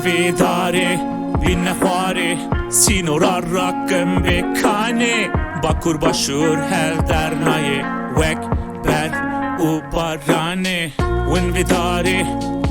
وینویداری بینخواری سینورا راکم بکانی باکور باشور هل در نای وک برد و بارانی وینویداری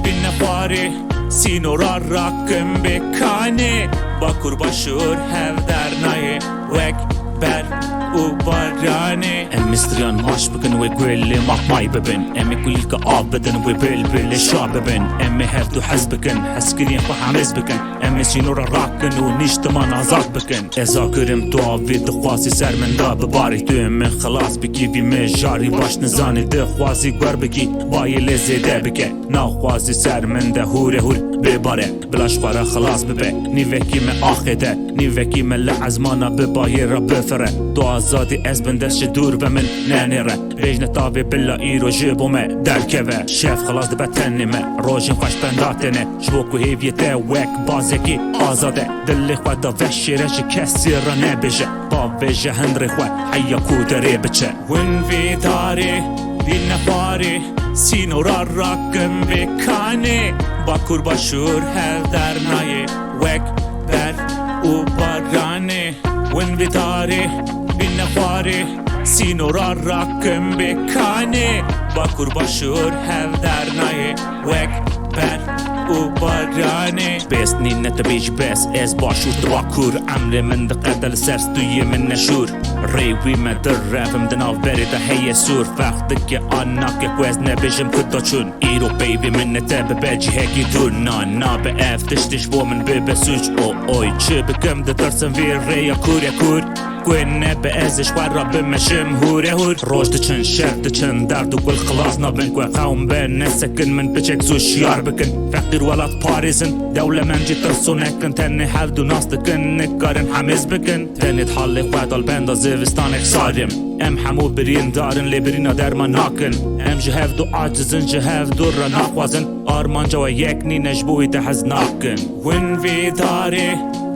بینخواری سینورا راکم بکانی باکور باشور هل در نای وک برد و بارانی مستریان ماش بکن و گویل مای ببین کلی که آب بدن و بل شاب ببین هفت و حز بکن حسکرین خو حمز بکن سینورا راکن و نیشتمان آزاد بکن ازا کرم تو آوید خواسی سر من دا بباری تو من خلاص بکی بی من جاری باش نزانی ده خواسی گور بکی بای لزیده بکه نا خواسی سر من ده هور بباره بلاش خواره خلاص ببه نیوکی من آخده نیوکی من لعزمانا ببایی را بفره تو آزادی از بندش دور و من نانيره بيجنا طابي بلا ايرو جيبو ما دركبه شاف خلاص دبا تنمه روجين خوش بنداتنه شبوكو هيفيته ويك بازكي آزاده دلي خوادا وشي رجي كسي را نبجه با وجه هنري خوا حيا كودري بچه وینویداری بینخواری سینورا راکم بکانی باکور باشور هل در نای وک برد و بارانی وینویداری بینخواری سینورا راکم بکانی باکور باشور هل در نای وک برد و بارانی بس نين نتبيج بس از باشور باكور عمري من دقات السرس دوي من نشور ريوي ما درف من دناف بريده هي سور فاختك اناك كويس نبيجم كدوچون ايرو بيبي من نتاب باجي هيكي دور نا بقاف تشتش بو من ببسوج اوي چه بكم ده ترسن في ريا كور كوين بأزش ورا بمشم هور روش دچن شر دچن درد و كل خلاص نابن كوي قوم بين نسكن من بچك زو شيار بكن فقير ولاد باريزن دولة من جي ترسو نكن تاني حفدو ناس دكن نكارن حميز بكن تاني تحالي خواد البندا زيفستانك صارم حمو برين دارن لبرينا درما ناكن جهاف دو عاجزن جهاف دو را ناخوازن آرمان جوا يكني نجبوي تحز ناكن وینویداری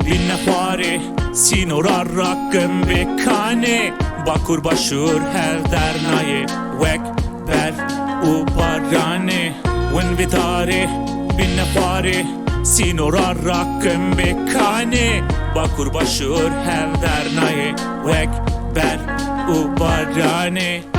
بینخواری سینورا راکم بکانی باکور باشور هل در نای وک برد و بارانی وینویداری بینخواری سینورا راکم بکانی باکور باشور هل در نای وک برد و بارانی